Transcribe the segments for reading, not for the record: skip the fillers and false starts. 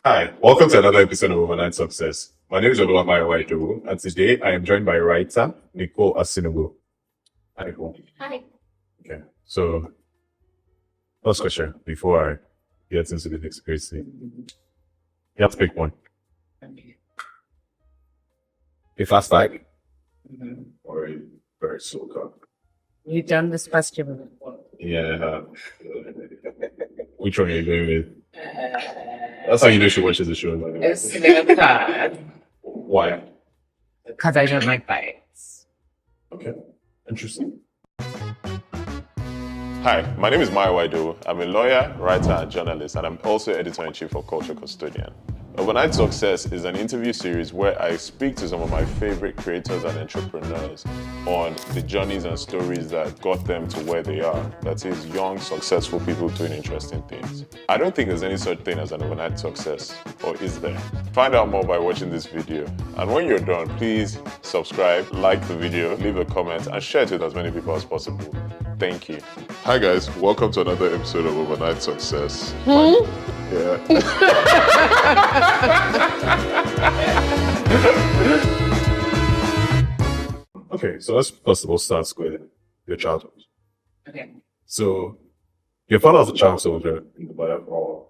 Hi, welcome to another episode of Overnight Success. My name is Oluwamayowa, and today I am joined by writer Nicole Asinugo. Hi, Nicole. Hi. Okay, so first question before I get into the next crazy. You have to pick one. A fast five or a very slow car? You've done this question before. Yeah. Which one are you going with? That's how you know she watches the show. By the way. It's the car. Why? Because I don't like bikes. Okay, interesting. Hi, my name is Maya Waido. I'm a lawyer, writer, and journalist, and I'm also editor-in-chief of Culture Custodian. Overnight Success is an interview series where I speak to some of my favorite creators and entrepreneurs on the journeys and stories that got them to where they are. That is, young, successful people doing interesting things. I don't think there's any such thing as an overnight success, or is there? Find out more by watching this video. And when you're done, please subscribe, like the video, leave a comment, and share it with as many people as possible. Thank you. Hi guys, welcome to another episode of Overnight Success. Yeah. Okay, so let's first of all start with your childhood. Okay. So, your father was a child soldier in the Biafra.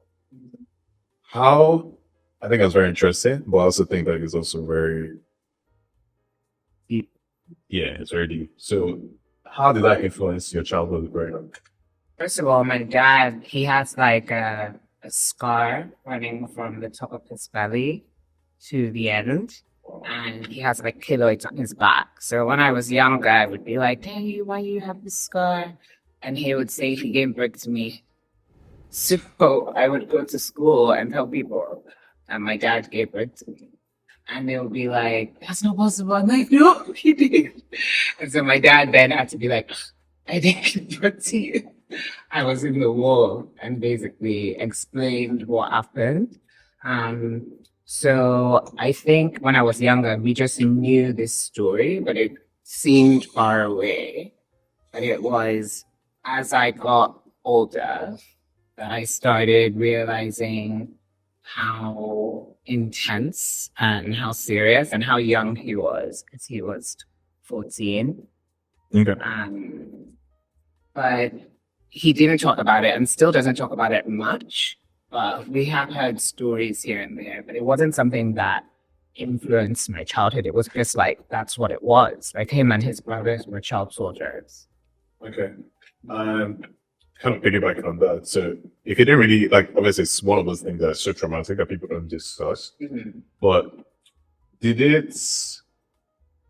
How, I think that's very interesting, but I also think that it's also very Deep. Yeah, it's very deep. So, how did that influence your childhood growing up? First of all, my dad, he has like a scar running from the top of his belly to the end. And he has like keloids on his back. So when I was younger, I would be like, "Hey, why do you have this scar?" And he would say he gave birth to me. So I would go to school and tell people that my dad gave birth to me. And they would be like, "That's not possible." I'm like, "No, he did." And so my dad then had to be like, "I didn't give birth to you." I was in the war and basically explained what happened. So I think when I was younger, we just knew this story, but it seemed far away. But it was as I got older that I started realizing how intense and how serious and how young he was, because he was 14. Okay. But he didn't talk about it and still doesn't talk about it much. But we have heard stories here and there, but it wasn't something that influenced my childhood. It was just like, that's what it was. Like him and his brothers were child soldiers. Okay. Kind of piggyback on that. So, if you didn't really, like, obviously it's one of those things that's so traumatic that people don't discuss, but did it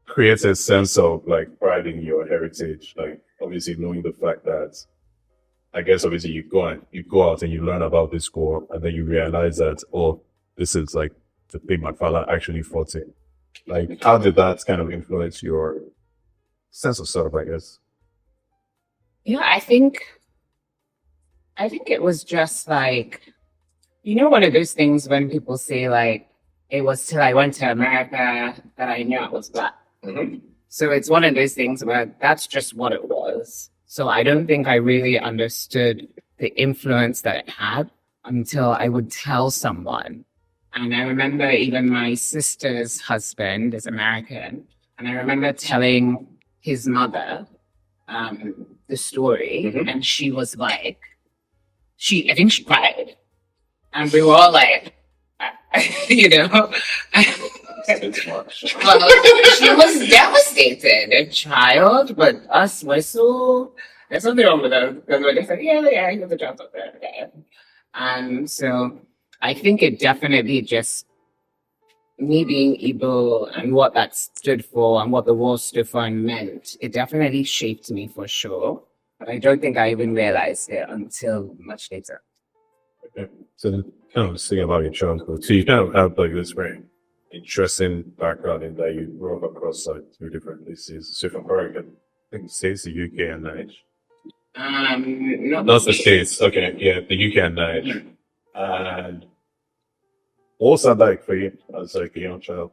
create a sense of, like, pride in your heritage? Like, obviously knowing the fact that, I guess obviously you go out and you learn about this war, and then you realize that, oh, this is like the thing my father actually fought in. Like, how did that kind of influence your sense of self, I guess? Yeah, I think it was just like, one of those things when people say like, it was till I went to America that I knew I was Black. Mm-hmm. So it's one of those things where that's just what it was. So I don't think I really understood the influence that it had until I would tell someone. And I remember even my sister's husband is American. And I remember telling his mother the story. And she was like, I think she cried. And we were all like, Well, she was devastated, a child, but us, we're so, there's something wrong with us. Because we're just like, yeah, he was a child soldier. Okay. And so I think it definitely just, me being Igbo and what that stood for and what the war stood for and meant, it definitely shaped me for sure. But I don't think I even realized it until much later. Okay. So kind of saying about your childhood. So you kind of have like this very interesting background in that you grew up across like two different places. So if I'm correct, I think the States, the UK and Nigeria. Not the States. Okay, yeah, the UK and Nigeria. And what was that like for you as like a young child?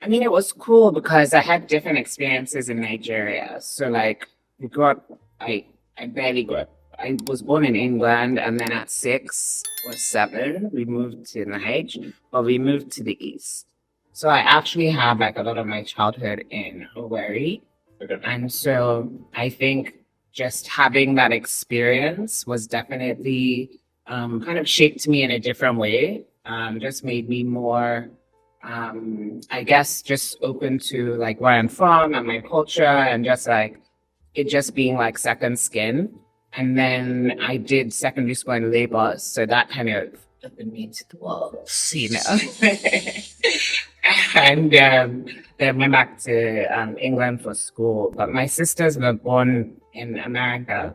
I mean, it was cool because I had different experiences in Nigeria. So like, we grew up, I barely grew up I was born in England, and then at 6 or 7, we moved to Nigeria, but we moved to the east. So I actually have like a lot of my childhood in Owerri. Okay. And so I think just having that experience was definitely kind of shaped me in a different way. Just made me more, I guess, just open to like where I'm from and my culture, and just like it just being like second skin. And then I did secondary school in Lagos, so that kind of opened me to the world, you know. And then went back to England for school. But my sisters were born in America,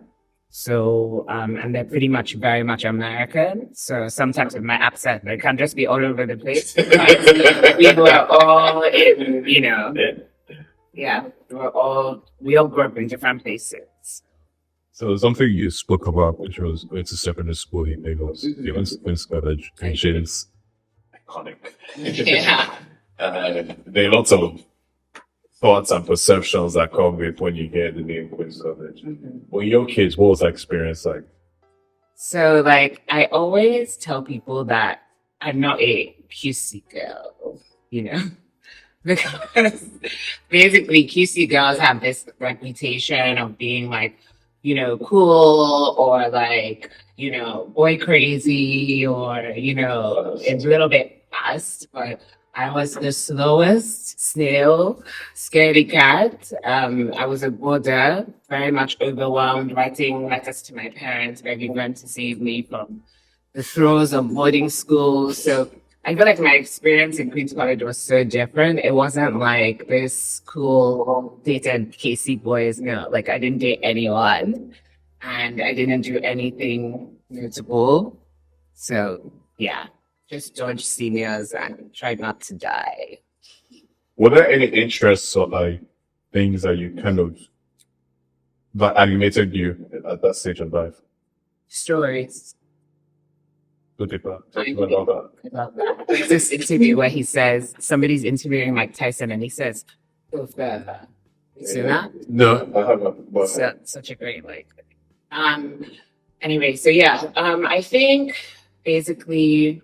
so and they're pretty much very much American. So sometimes with my accent, they can just be all over the place. We were all in, you know, yeah, we all grew up in different places. So something you spoke about, which was going to secondary school in Lagos, you went to Queen's College, which is Iconic. Yeah. there are lots of thoughts and perceptions that come with when you hear the name Queen's College. When you're kids, what was that experience like? So, like, I always tell people that I'm not a QC girl, you know, because basically QC girls have this reputation of being like, you know, cool, or like, you know, boy crazy, or, you know, it's a little bit fast, but I was the slowest snail, scaredy cat. I was a boarder, very much overwhelmed, writing letters to my parents, begging them to save me from the throes of boarding school. So I feel like my experience in Queen's College was so different. It wasn't like this cool dated Casey boys. No, like I didn't date anyone, and I didn't do anything notable. So yeah, just dodged seniors and tried not to die. Were there any interests or like things that you kind of that animated you at that stage of life? Stories. Good about I that. There's this interview where he says, somebody's interviewing Mike Tyson, and he says, "Go further." You seen that? No, I haven't. But So, such a great like. Anyway, so yeah, I think basically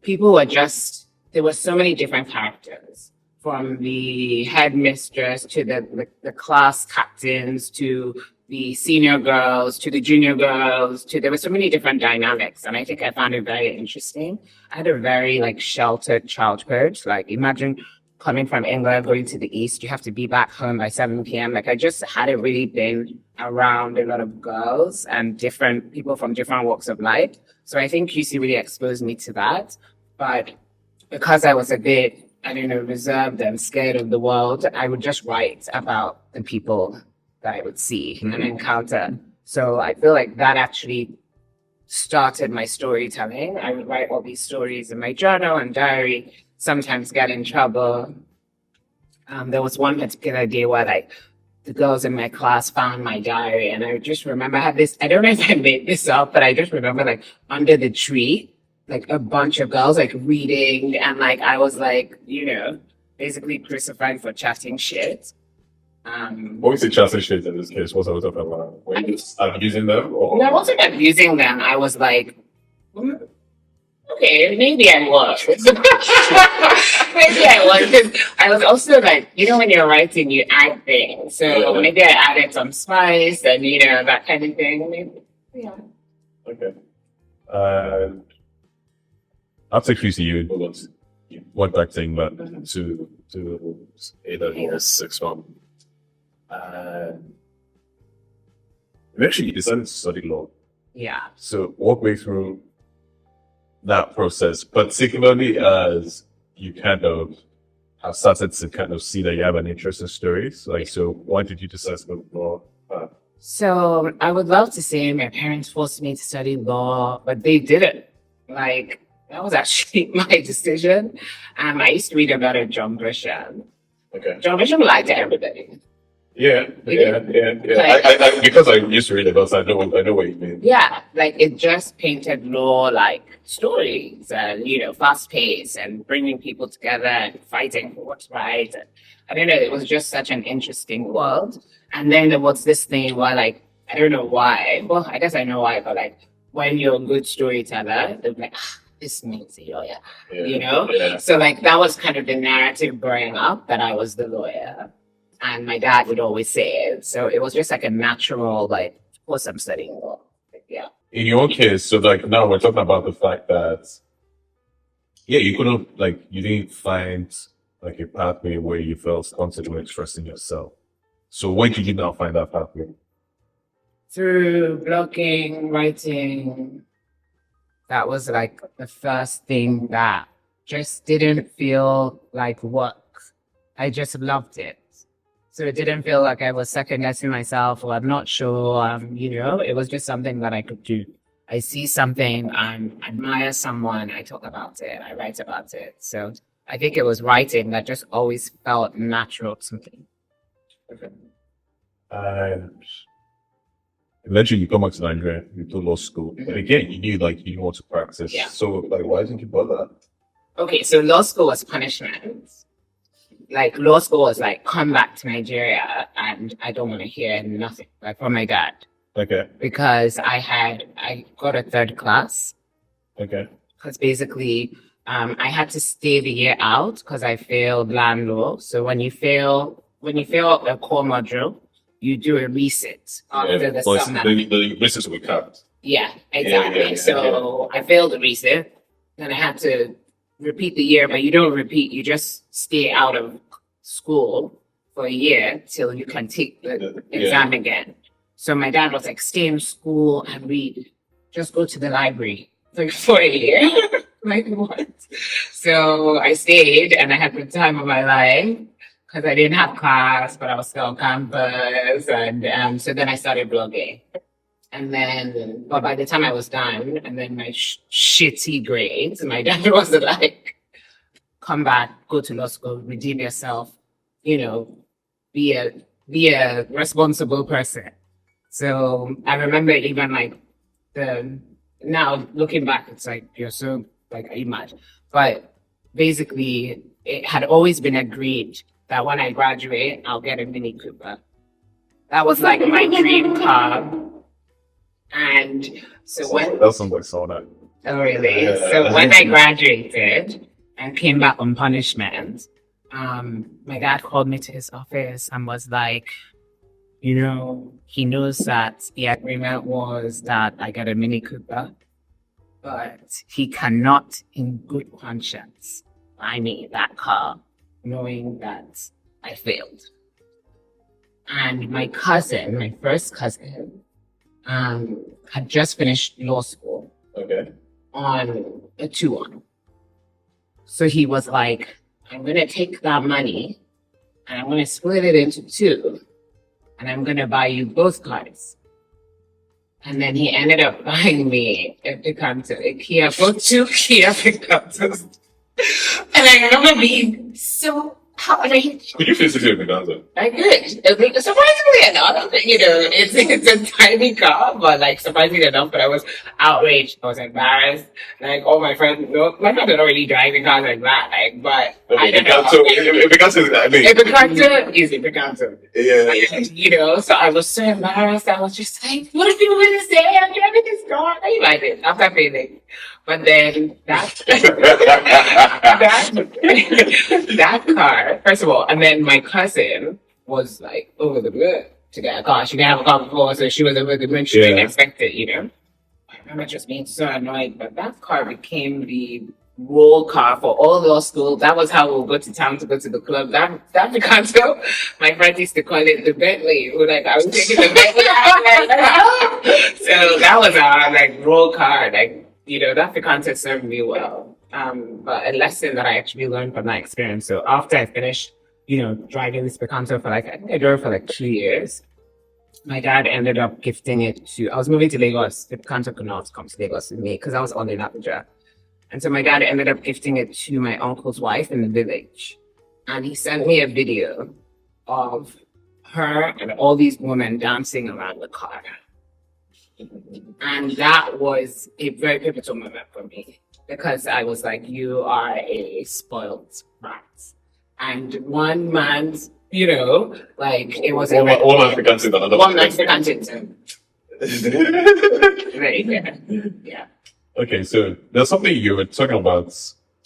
people were just, there were so many different characters, from the headmistress to the class captains to the senior girls to the junior girls, to there were so many different dynamics, and I think I found it very interesting. I had a very like sheltered childhood. Like imagine coming from England, going to the east, you have to be back home by 7 p.m. Like I just hadn't really been around a lot of girls and different people from different walks of life. So I think QC really exposed me to that. But because I was a bit, I don't know, reserved and scared of the world, I would just write about the people that I would see and encounter. So I feel like that actually started my storytelling. I would write all these stories in my journal and diary, sometimes get in trouble. There was one particular day where like the girls in my class found my diary, and I just remember I had this, I don't know if I made this up, but I just remember like under the tree, like a bunch of girls like reading, and like I was like, you know, basically crucified for chatting shit. what was the chatting shit in this case? What's I was talking about? Were you just abusing them? Or? No, I wasn't abusing them. I was like, okay, maybe I was. Maybe I was. 'Cause I was also like, you know, when you're writing, you add things. So maybe I added some spice and, you know, that kind of thing. Maybe, yeah. Okay. After QC, you went back to England to either year 6 months. Eventually, you decided to study law. Yeah. So walk me through that process, particularly as you kind of have started to kind of see that you have an interest in stories. Like, so why did you decide to go law? So I would love to say my parents forced me to study law, but they didn't. Like, that was actually my decision. I used to read about it, John Grisham. Okay. John Grisham lied to everybody. Yeah. I because I used to read about it, I know what you mean. Yeah, like it just painted law like stories and, you know, fast paced and bringing people together and fighting for what's right. And I don't know, it was just such an interesting world. And then there was this thing where like I don't know why. Well, I guess I know why, but like when you're a good storyteller, they're like, this means a lawyer, you know? Yeah. So like that was kind of the narrative growing up that I was the lawyer. And my dad would always say it. So it was just like a natural, like, of course I'm studying law. Yeah. In your case, so like now we're talking about the fact that, yeah, you couldn't, like, you didn't find like a pathway where you felt comfortable expressing yourself. So when did you now find that pathway? Through blogging, writing, that was like the first thing that just didn't feel like work. I just loved it. So it didn't feel like I was second guessing myself or I'm not sure, you know, it was just something that I could do. I see something, I admire someone, I talk about it, I write about it. So I think it was writing that just always felt natural to me. And eventually you come back to Nigeria, you do law school. But again, you knew like you want to practice. Yeah. So like why didn't you bother? Okay, so law school was punishment. Like law school was like, come back to Nigeria and I don't want to hear nothing, like from my dad. Okay. Because I got a third class. Okay. Because basically, I had to stay the year out because I failed land law. So when you fail a core module, you do a resit after the summer. The research will count. Yeah, exactly. So I failed the resit, then I had to repeat the year, but you don't repeat, you just stay out of school for a year till you can take the exam again. So my dad was like, stay in school and read. Just go to the library for a year. Like what? So I stayed and I had the time of my life because I didn't have class, but I was still on campus. And so then I started blogging. And then, but by the time I was done, and then my shitty grades, my dad was like, come back, go to law school, redeem yourself, you know, be a responsible person. So I remember even like now looking back, it's like, you're so, like, are you mad? But basically, it had always been agreed that when I graduate, I'll get a Mini Cooper. That was like my dream car. And so that sounds like someone. Oh really? So when I graduated and came back on punishment, my dad called me to his office and was like, you know, he knows that the agreement was that I get a Mini Cooper, but he cannot in good conscience buy me that car knowing that I failed. And my cousin, my first cousin, had just finished law school. Okay. On a 2-1. So he was like, I'm going to take that money and I'm going to split it into 2 and I'm going to buy you both cars. And then he ended up buying me a Picanto, a Kia, both 2 Kia Picantos. And I remember being so outraged. Could you physically have Picanto? I could. Surprisingly enough, you know, it's a tiny car, but like surprisingly enough, but I was outraged. I was embarrassed. Like all my friends, my friends are already driving cars like that. Like, but I don't know. Picanto is a Picanto. Yeah. You know, so I was so embarrassed. I was just like, what are people going to say? I'm driving this car. I like it after failing. But then that car, first of all, and then my cousin was like over the moon to get a car. She didn't have a car before, so she was over the moon. She didn't expect it, you know. I remember just being so annoyed, but that car became the roll car for all law school. That was how we'll go to town to go to the club. That Picanto, my friends used to call it the Bentley. Like I was taking the Bentley. So that was our like roll car, like. You know, that Picanto served me well. But a lesson that I actually learned from that experience. So after I finished, you know, driving this Picanto for like, I think I drove for like 2 years. My dad ended up gifting it to, I was moving to Lagos. The Picanto could not come to Lagos with me because I was on in Abuja. And so my dad ended up gifting it to my uncle's wife in the village. And he sent me a video of her and all these women dancing around the car. And that was a very pivotal moment for me because I was like, you are a spoiled brat. And one man's you know, like it was a One African thing, another one Mexican thing. Right, yeah. Yeah. Okay, so there's something you were talking about,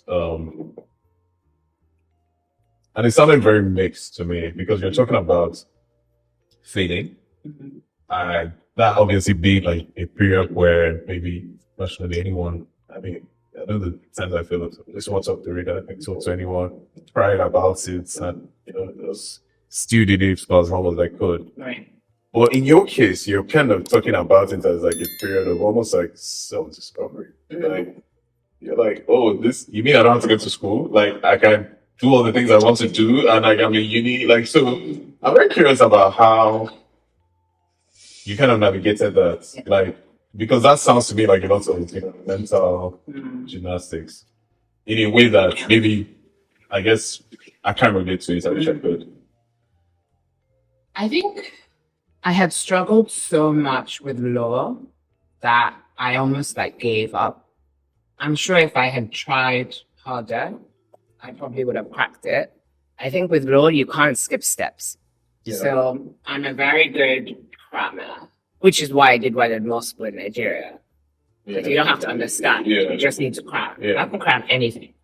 um, and it sounded very mixed to me because you're talking about fading, and that obviously being like a period where maybe personally anyone, I mean, I know the times I feel it, just want to talk to read, I think talk to anyone, cried about it, and just still did it as long as I could. Right. But in your case, you're kind of talking about it as like a period of almost like self-discovery. Like you're like, oh, this you mean I don't have to go to school? Like I can do all the things I want to do, and like I'm in uni. Like so, I'm very curious about how you kind of navigated that. Like because that sounds to me like a lot of mental gymnastics in a way that maybe I guess I can't relate to it. I wish I could. I think I had struggled so much with law that I almost like gave up. I'm sure if I had tried harder, I probably would have cracked it. I think with law, you can't skip steps. Yeah. So I'm a very good crammer, which is why I did well in law school in Nigeria. Because you don't have to understand. Yeah. You just need to cram. Yeah. I can cram anything.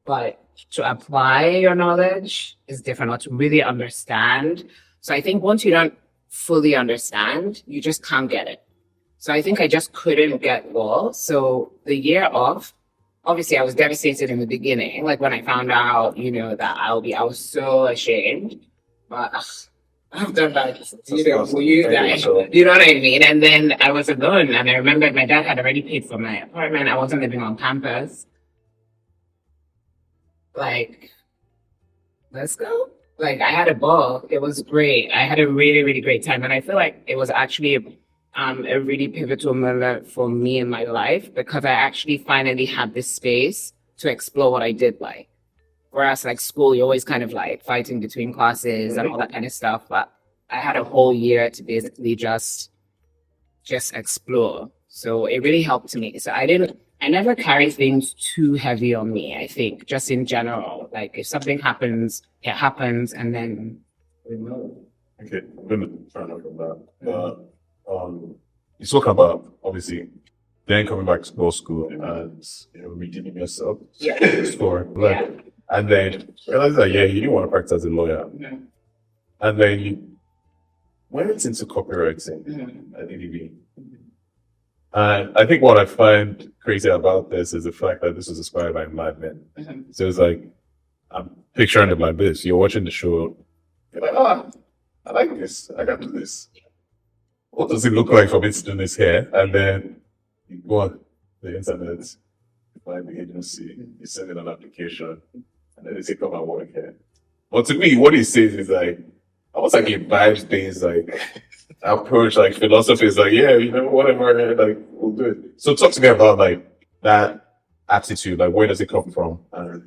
But to apply your knowledge is different, or to really understand. So I think once you don't fully understand, you just can't get it. So I think I just couldn't get law. So the year off, obviously I was devastated in the beginning. Like when I found out, that I was so ashamed. But I've done that, for you guys. You know what I mean? And then I was alone, and I remember my dad had already paid for my apartment. I wasn't living on campus. Like, let's go. Like I had a ball. It was great. I had a really, really great time. And I feel like it was actually a really pivotal moment for me in my life because I actually finally had this space to explore what I did like. Whereas like school, you're always kind of like fighting between classes and all that kind of stuff. But I had a whole year to basically just explore. So it really helped me. So I never carry things too heavy on me, I think, just in general. Like if something happens, it happens, and then we move. Okay, I'm gonna try and look at that. You spoke about obviously then coming back to law school and redeeming yourself. Yeah. Score. Like, and then realize that you didn't want to practice as a lawyer. Mhm. And then you went into copywriting at EDB. And I think what I find crazy about this is the fact that this was inspired by Mad Men. So it's like, I'm picturing it like this. You're watching the show. You're like, I like this. I can do this. What does it look like for me to do this here? And then you go on the internet, you find the agency, you send in an application, and then they say, come and work here. But to me, what he says is like, almost like a vibes-based like approach, like philosophy is like, whatever, like we'll do it. So talk to me about like that attitude, like where does it come from? I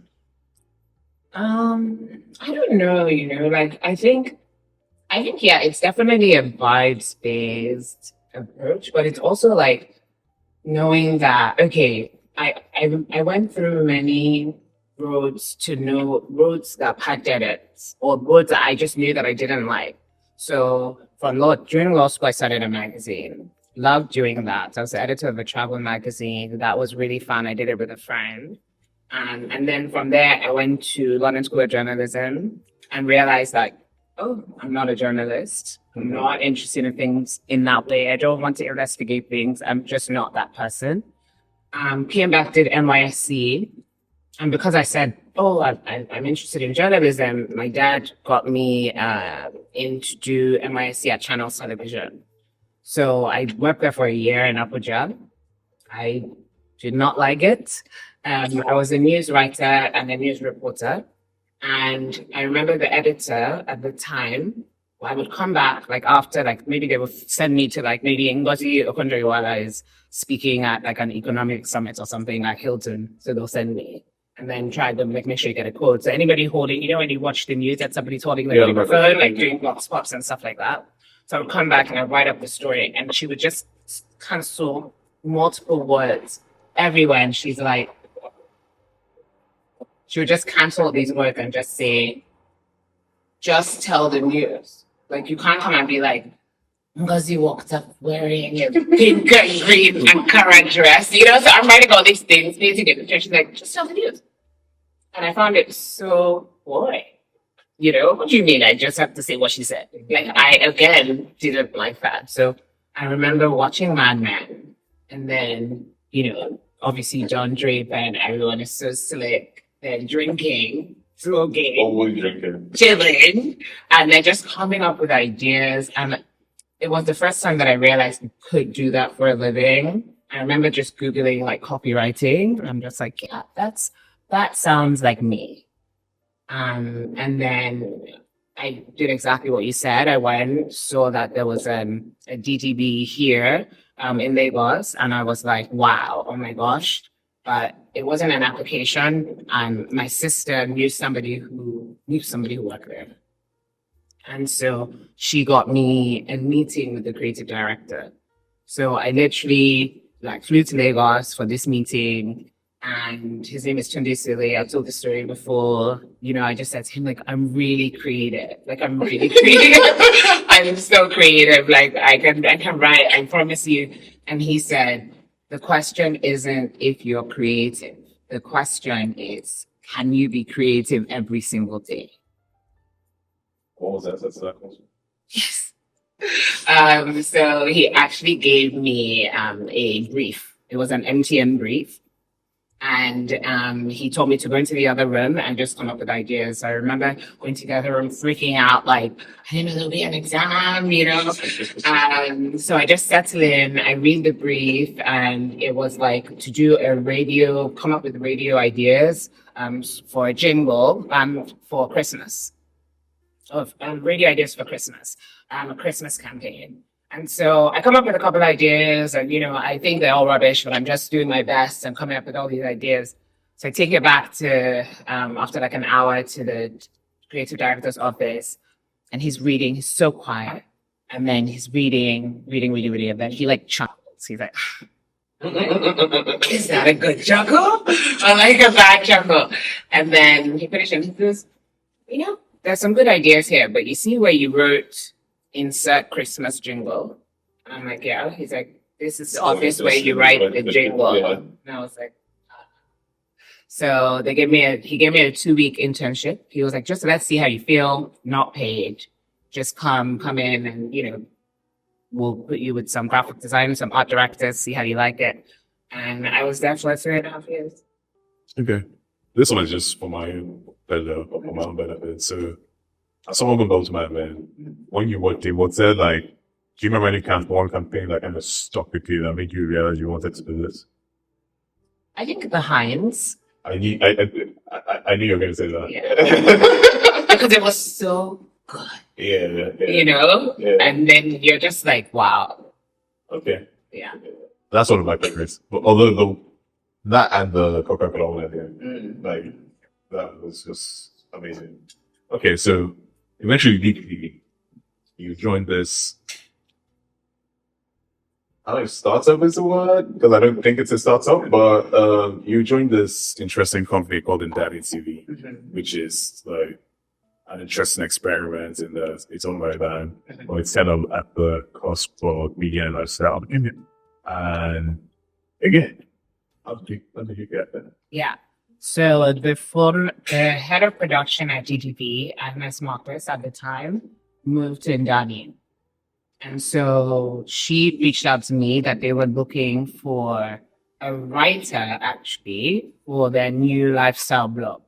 don't know, like I think yeah, it's definitely a vibes-based approach, but it's also like knowing that okay, I went through many roads that had dead ends, or roads that I just knew that I didn't like. So during law school, I started a magazine. Loved doing that. I was the editor of a travel magazine. That was really fun. I did it with a friend. And then from there, I went to London School of Journalism and realized that, I'm not a journalist. I'm not interested in things in that way. I don't want to investigate things. I'm just not that person. Came back, did NYSC. And because I said, I'm interested in journalism, my dad got me in to do NYSC at Channels Television. So I worked there for a year in Abuja. I did not like it. I was a news writer and a news reporter. And I remember the editor at the time, I would come back after maybe they would send me to maybe Ngozi Okonjo-Iweala is speaking at an economic summit or something like Hilton. So they'll send me. And then try to make sure you get a quote. So anybody holding, when you watch the news that somebody's holding the microphone, doing box pops and stuff like that. So I would come back and I'd write up the story and she would just cancel multiple words everywhere. And she would just cancel these words and just say, just tell the news. Like, you can't come and be like, Ngozi walked up wearing a pink and green Ankara dress. You know, so I'm writing all these things, painting it. And she's like, just tell the news. And I found it so boring. You know, what do you mean? I just have to say what she said. Like, I, again, didn't like that. So I remember watching Mad Men. And then, you know, obviously John Draper and everyone is so slick. They're drinking, smoking, Always drinking. chilling, and they're just coming up with ideas. And it was the first time that I realized you could do that for a living. I remember just Googling like copywriting. I'm just like, yeah, that sounds like me. And then I did exactly what you said. I went, saw that there was a DTB here in Lagos, and I was like, wow, oh my gosh. But it wasn't an application, and my sister knew somebody who worked there. And so she got me a meeting with the creative director. So I literally like flew to Lagos for this meeting, and his name is Tunde Sule. I've told the story before. You know, I just said to him, like, I'm really creative. Like, I'm really creative. I'm so creative. Like, I can write, I promise you. And he said, the question isn't if you're creative. The question is, can you be creative every single day? What was that? That's that question. Yes. So he actually gave me a brief. It was an MTN brief. And he told me to go into the other room and just come up with ideas. I remember going to the other room freaking out, like, I didn't know there'll be an exam, you know. So I just settled in, I read the brief, and it was like to do a radio, come up with radio ideas for a jingle for Christmas. Of radio ideas for Christmas, a Christmas campaign. And so I come up with a couple of ideas, and, you know, I think they're all rubbish, but I'm just doing my best and coming up with all these ideas. So I take it back to, after like an hour, to the creative director's office, and he's reading, he's so quiet. And then he's reading, and then he like chuckles. He's like, is that a good chuckle? Or like a bad chuckle? And then he finished and he goes, you know, there's some good ideas here, but you see where you wrote insert Christmas jingle? And I'm like, yeah. He's like, this is the office where you write the jingle. Yeah. And I was like, so he gave me a 2-week internship. He was like, just let's see how you feel, not paid. Just come in, and, you know, we'll put you with some graphic designers, some art directors, see how you like it. And I was there for like 3.5 years. Okay. This one is just for my own benefit. So, as someone who goes to Mad Men, when you worked in, was there like, do you remember any one campaign that kind of stuck with you that made you realize you wanted to do this? I think the Heinz. I knew you were going to say that. Yeah. Because it was so good. Yeah. You know? Yeah. And then you're just like, wow. Okay. Yeah. That's one of my favorites. But although that and the Coca-Cola one at the end, like, that was just amazing. Okay, so eventually you joined this. I don't know if startup is the word, because I don't think it's a startup, but you joined this interesting company called Ndani TV, which is like an interesting experiment in that it's owned by a band, or it's kind of at the cusp of media and lifestyle. And again, how did you get there? Yeah. So the head of production at GTV, Agnes Marcus at the time, moved to Ndani. And so she reached out to me that they were looking for a writer, actually, for their new lifestyle blog.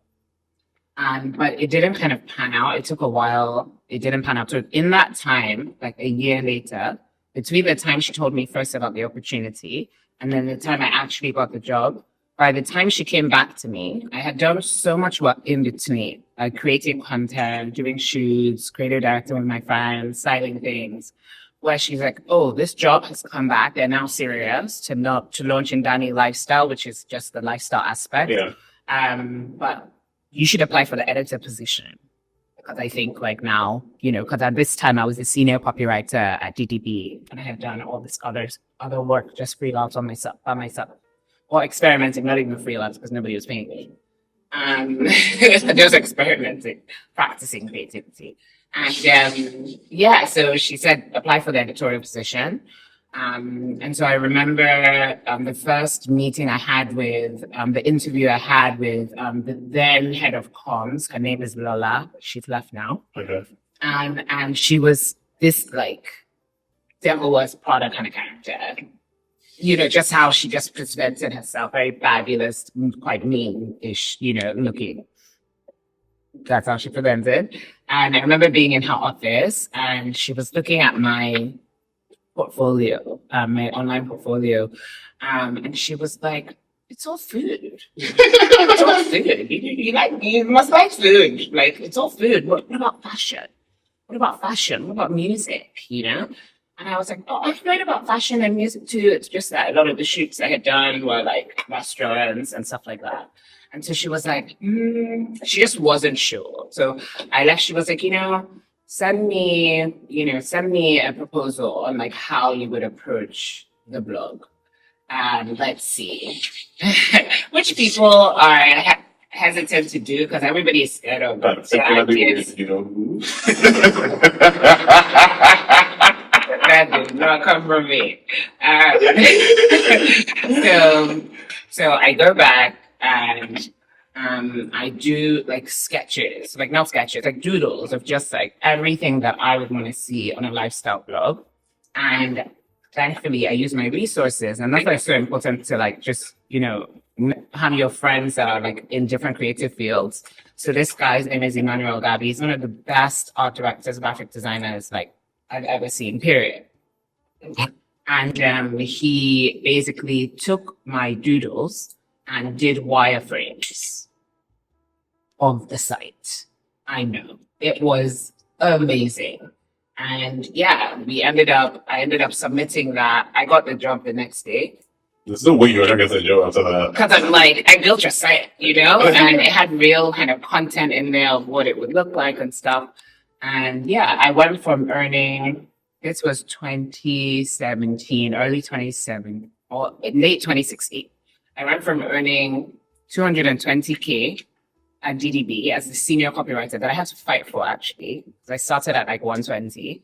But it didn't kind of pan out. It took a while. It didn't pan out. So in that time, like a year later, between the time she told me first about the opportunity and then the time I actually got the job, by the time she came back to me, I had done so much work in between, like creating content, doing shoots, creative directing with my friends, styling things, where she's like, oh, this job has come back. They're now serious to launch Ndani Lifestyle, which is just the lifestyle aspect. Yeah. But you should apply for the editor position. Because I think like now, you know, because at this time I was a senior copywriter at DDB, and I had done all this other work, just freelance by myself, or experimenting, not even freelance because nobody was paying me. Just experimenting, practicing creativity. And yeah, so she said apply for the editorial position. And so I remember the first meeting I had with, the interview I had with the then head of comms. Her name is Lola. She's left now. Okay. And she was this like devil wears Prada kind of character. You know, just how she just presented herself, very fabulous, quite mean-ish, you know, looking. That's how she presented. And I remember being in her office and she was looking at my portfolio, my online portfolio. And she was like, it's all food. It's all food. You must like food. Like, it's all food. What about fashion? What about fashion? What about music? You know? And I was like, oh, I've read about fashion and music too. It's just that a lot of the shoots I had done were like restaurants and stuff like that. And so she was like, she just wasn't sure. So I left, she was like, you know, send me a proposal on like how you would approach the blog. And let's see. Which people are hesitant to do because everybody is scared of the ideas. You know who? That did not come from me. So I go back and I do like sketches, like not sketches, like doodles of just like everything that I would want to see on a lifestyle blog. And thankfully I use my resources, and that's why it's so important to like just, you know, have your friends that are like in different creative fields. So this guy's name is Emmanuel Gabi. He's one of the best art directors, graphic designers like I've ever seen, period. And he basically took my doodles and did wireframes of the site. I know. It was amazing. And yeah, I ended up submitting that. I got the job the next day. There's no way you're not gonna get the job after that. Because I'm like, I built your site, you know, and it had real kind of content in there of what it would look like and stuff. And yeah, I went from earning, this was 2017, early 2017, or late 2016. I went from earning 220K at DDB as the senior copywriter that I had to fight for actually. Because I started at like 120,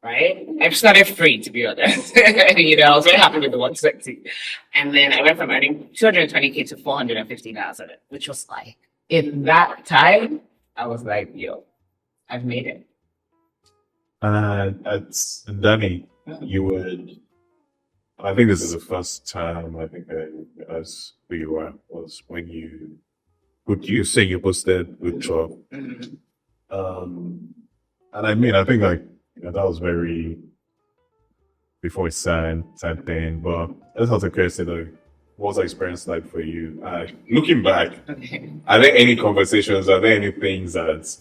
right? I started free, to be honest. You know, I was very happy with the 120. And then I went from earning 220K to 450,000, which was like, in that time, I was like, yo, I've made it. At Ndani, you would, I think this is the first time I think I realized who you were, was when would you say you posted with Trump? Mm-hmm. And I mean, I think like, you know, that was very, before it's sad thing, but I just also curious to know, what was the experience like for you? Looking back, are there any conversations, are there any things that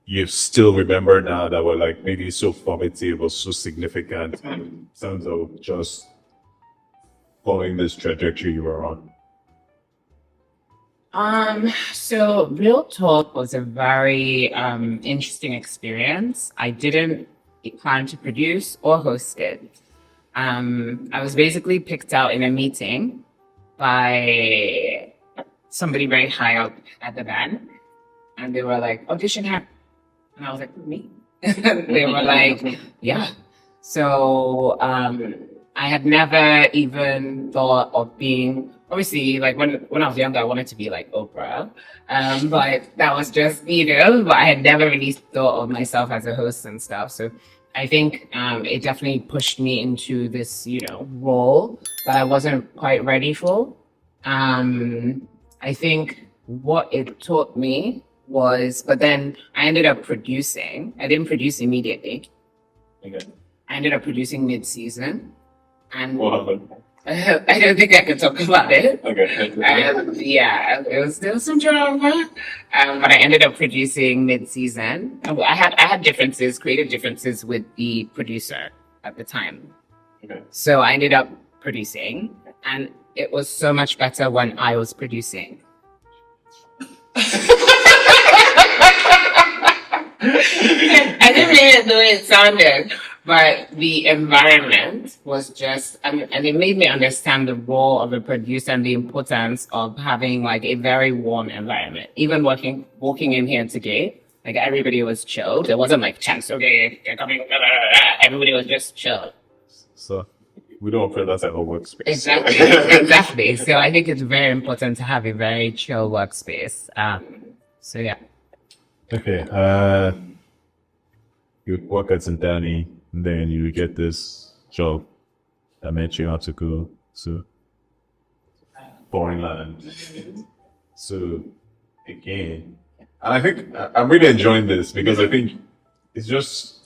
you still remember now that were like maybe so formative or so significant in terms of just following this trajectory you were on? So Real Talk was a very interesting experience. I didn't plan to produce or host it. I was basically picked out in a meeting by somebody very high up at the band, and they were like, audition her. And I was like, me? They were like, yeah. So I had never even thought of being, obviously, like when I was younger, I wanted to be like Oprah. But that was just, you know, but I had never really thought of myself as a host and stuff. So I think it definitely pushed me into this, you know, role that I wasn't quite ready for. I think what it taught me was, but then I ended up producing. I didn't produce immediately. Okay. I ended up producing mid-season. And What happened? I don't think I can talk about it. Okay. Yeah, there was some drama. But I ended up producing mid-season. I had differences, creative differences with the producer at the time. Okay. So I ended up producing, and it was so much better when I was producing. I didn't mean it the way it sounded, But the environment was just, and it made me understand the role of a producer and the importance of having like a very warm environment. Even walking in here today, like everybody was chilled. It wasn't like chance, okay, you're coming, blah, blah, blah, blah. Everybody was just chilled. So we don't operate that type of workspace. Exactly, exactly. So I think it's very important to have a very chill workspace. So yeah. Okay. You work at Ndani, and then you get this job that meant you had to go to foreign land. So again, and I think I'm really enjoying this because I think it's just,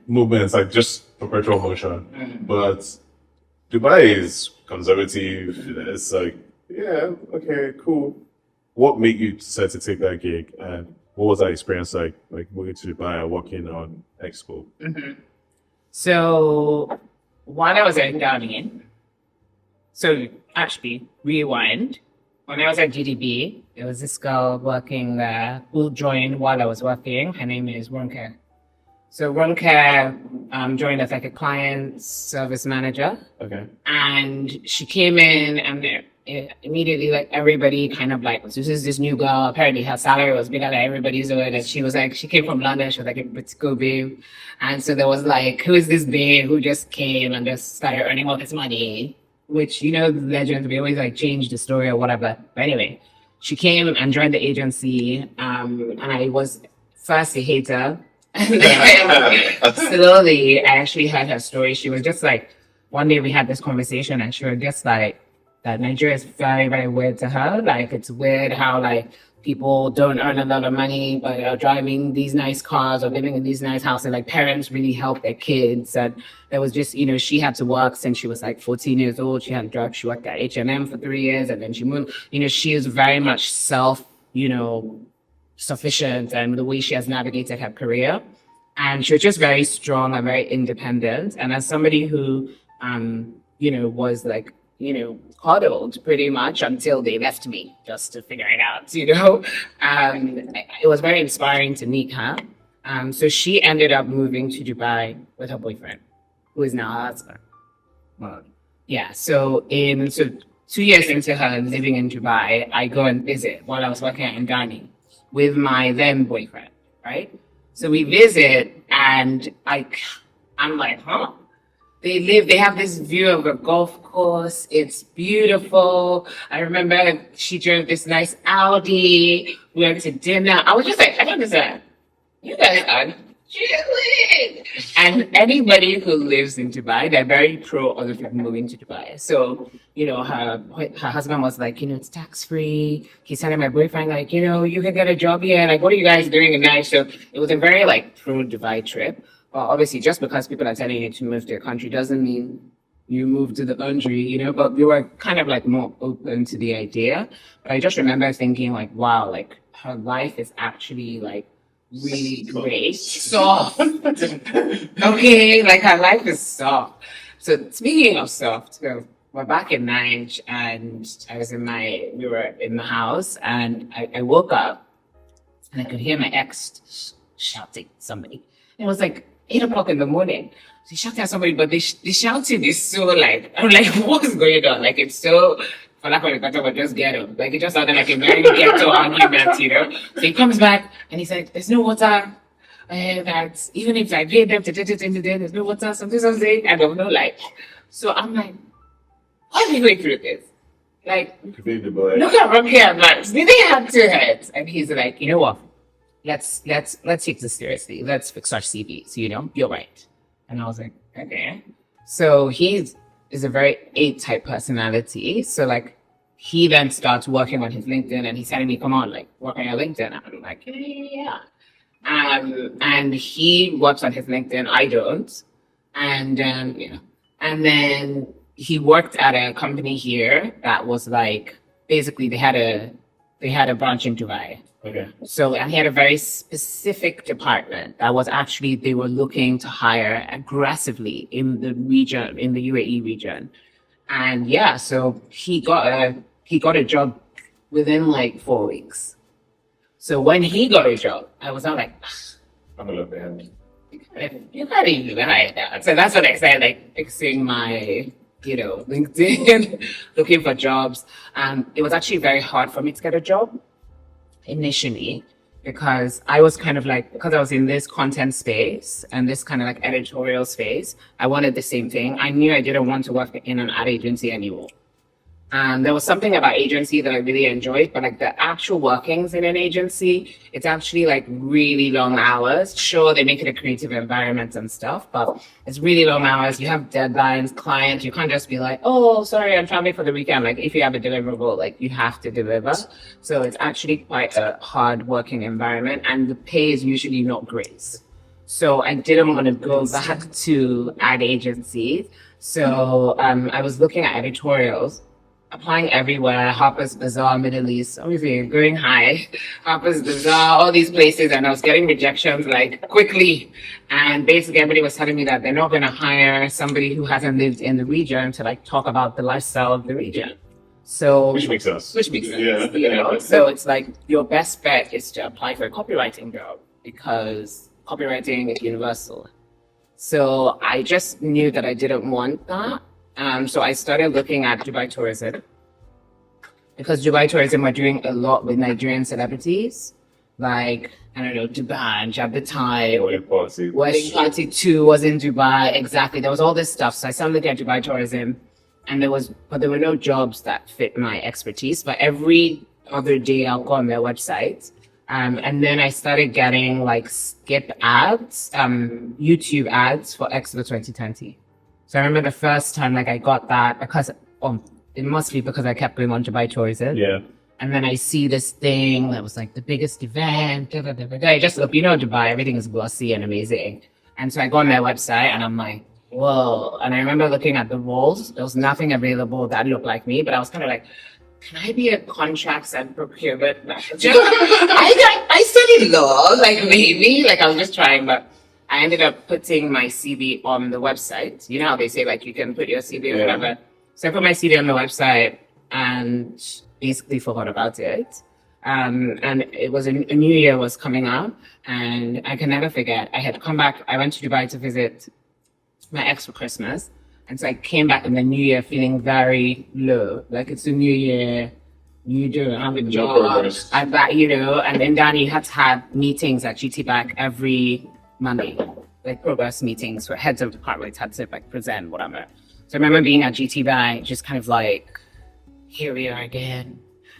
movements, like just perpetual motion. But Dubai is conservative. It's like, yeah, okay, cool. What made you decide to take that gig, and what was that experience like moving to Dubai and working on Expo? So while I was at Ndani, so actually rewind. When I was at GDB, there was this girl working there who joined while I was working. Her name is Ronke. So Ronke joined as like a client service manager. Okay. And she came in and immediately like everybody kind of like, this is this new girl. Apparently her salary was bigger than everybody's own. And she was like, she came from London. She was like a pretty cool babe. And so there was like, who is this babe who just came and just started earning all this money? Which, the legends, we always like change the story or whatever. But anyway, she came and joined the agency. And I was first a hater. And then slowly I actually heard her story. She was just like, one day we had this conversation and she was just like, that Nigeria is very, very weird to her. Like, it's weird how like people don't earn a lot of money, but are driving these nice cars or living in these nice houses. Like parents really help their kids. And there was just, she had to work since she was like 14 years old. She had jobs. She worked at H&M for 3 years and then she moved. She is very much sufficient and the way she has navigated her career. And she was just very strong and very independent. And as somebody who, was like, coddled pretty much until they left me just to figure it out, it was very inspiring to meet her. So she ended up moving to Dubai with her boyfriend, who is now her husband. Well, yeah. So 2 years into her living in Dubai, I go and visit while I was working at Ndani with my then boyfriend, right? So we visit and I'm like, huh? They have this view of a golf course. It's beautiful. I remember she drove this nice Audi. We went to dinner. I was just like, I don't understand. You guys are chilling. And anybody who lives in Dubai, they're very pro other people moving to Dubai. So, her husband was like, it's tax-free. He's telling my boyfriend, like, you can get a job here. Like, what are you guys doing at night? So it was a very, like, pro-Dubai trip. Well, obviously, just because people are telling you to move to a country doesn't mean you move to the country, but we were kind of like more open to the idea. But I just remember thinking like, wow, like her life is actually like really great. Soft. Okay, like her life is soft. So speaking of soft, so we're back in Nigeria and we were in the house and I woke up and I could hear my ex shouting at somebody. It was like 8 o'clock in the morning. She shouted at somebody, but the shouting is so like, I'm like, what's going on? Like, it's so, for lack of a better word, just ghetto. Like, it just sounded like a very ghetto argument, So he comes back and he's like, there's no water. That even if I paid them to there's no water, something, I don't know, like. So I'm like, why are we going through this? Like, look at Rocky and Max. Did they have 2 heads? And he's like, you know what? Let's take this seriously. Let's fix our CVs, you're right. And I was like, okay. So he is a very A-type personality. So like, he then starts working on his LinkedIn and he's telling me, come on, like, work on your LinkedIn. I'm like, yeah. And he works on his LinkedIn. I don't. And, and then he worked at a company here that was like, basically they had a branch in Dubai. Okay. So, and he had a very specific department that was actually, they were looking to hire aggressively in the region, in the UAE region. And yeah, so he got a job within like 4 weeks. So when he got a job, I was not like, I'm a little bit. You gotta even hide that. So that's what I said, like fixing my, LinkedIn, looking for jobs. It was actually very hard for me to get a job initially because I was kind of like, because I was in this content space and this kind of like editorial space, I wanted the same thing. I knew I didn't want to work in an ad agency anymore. There was something about agency that I really enjoyed, but like the actual workings in an agency, it's actually like really long hours. Sure, they make it a creative environment and stuff, but it's really long hours. You have deadlines, clients. You can't just be like, oh, sorry, I'm traveling for the weekend. Like if you have a deliverable, like you have to deliver. So it's actually quite a hard working environment and the pay is usually not great. So I didn't want to go back to ad agencies. So I was looking at editorials, applying everywhere, Harper's Bazaar, Middle East, obviously going high, Harper's Bazaar, all these places, and I was getting rejections like quickly. And basically everybody was telling me that they're not going to hire somebody who hasn't lived in the region to like talk about the lifestyle of the region. So Which makes sense. Yeah. So it's like your best bet is to apply for a copywriting job because copywriting is universal. So I just knew that I didn't want that. So I started looking at Dubai tourism because Dubai tourism were doing a lot with Nigerian celebrities, like, I don't know, Dubai, Jabbatai, Wedding Party 2 was in Dubai. Exactly. There was all this stuff. So I started looking at Dubai tourism and there were no jobs that fit my expertise, but every other day I'll go on their website. And then I started getting like skip ads, YouTube ads for Expo 2020. So I remember the first time like I got that because it must be because I kept going on Dubai tourism. Yeah. And then I see this thing that was like the biggest event. I just look, Dubai, everything is glossy and amazing. And so I go on their website and I'm like, whoa. And I remember looking at the roles. There was nothing available that looked like me, but I was kind of like, can I be a contracts and procurement manager? I studied law, like maybe, like I was just trying, but I ended up putting my CV on the website. You know how they say like you can put your CV or whatever. So I put my CV on the website and basically forgot about it. And it was a new year was coming up and I can never forget. I had come back. I went to Dubai to visit my ex for Christmas. And so I came back in the new year feeling very low. Like it's a new year. You don't have a job. I bet, and then Ndani had to have meetings at GT Bank every Monday, like progress meetings for heads of departments had to like present whatever. So I remember being at GT Bank, just kind of like, here we are again,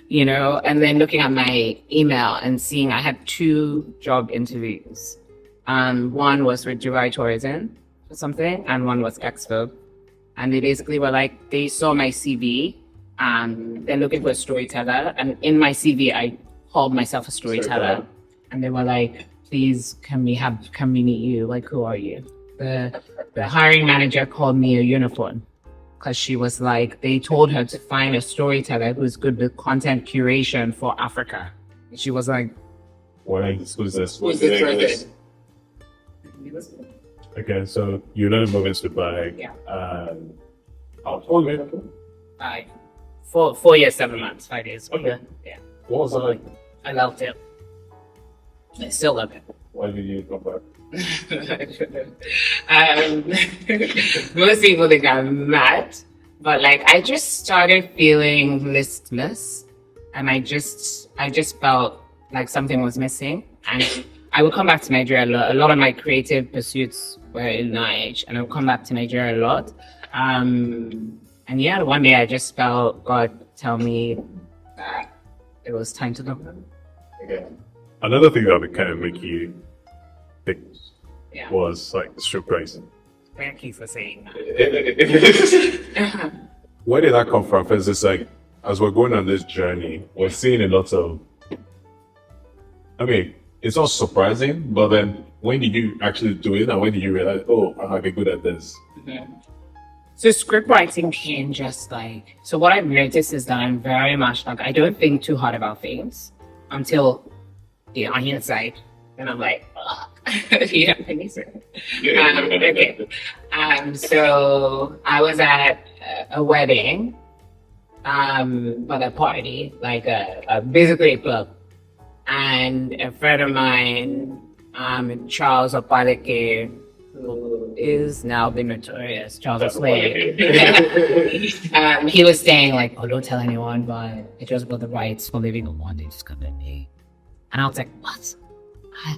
and then looking at my email and seeing I had 2 job interviews. One was with Dubai Tourism or something, and one was Expo. And they basically were like, they saw my CV, they're looking for a storyteller. And in my CV, I called myself a storyteller. And they were like, please, can we meet you? Like, who are you? The hiring manager called me a unicorn because she was like, they told her to find a storyteller who's good with content curation for Africa. And she was like, who's this? Who's this person? Okay, so you learned moving to Dubai. Yeah. How long were you? 4 years, 7 months, 5 years. Okay. Yeah. What was it like? I loved it. I still love it. Why did you come back? Most people think I'm mad, but like I just started feeling listless, and I just felt like something was missing. And I would come back to Nigeria a lot. A lot of my creative pursuits were in Nigeria, and I would come back to Nigeria a lot. And yeah, one day I just felt God tell me that it was time to go. Okay. Another thing that would kind of make you think was like the scriptwriting. Thank you for saying that. Where did that come from? Because it's like, as we're going on this journey, we're seeing a lot of, it's not surprising, but then when did you actually do it and when did you realize, oh, I might be good at this? So script writing came just like, so what I've noticed is that I'm very much like, I don't think too hard about things until the onion side. And I'm like, oh, okay. So I was at a wedding, but a party, like basically a club. And a friend of mine, Charles Opaleke, who is now the notorious Charles Way. He was saying like, "Oh, don't tell anyone, but I just got the rights for Living on Bondage Company." And I was like, "What? I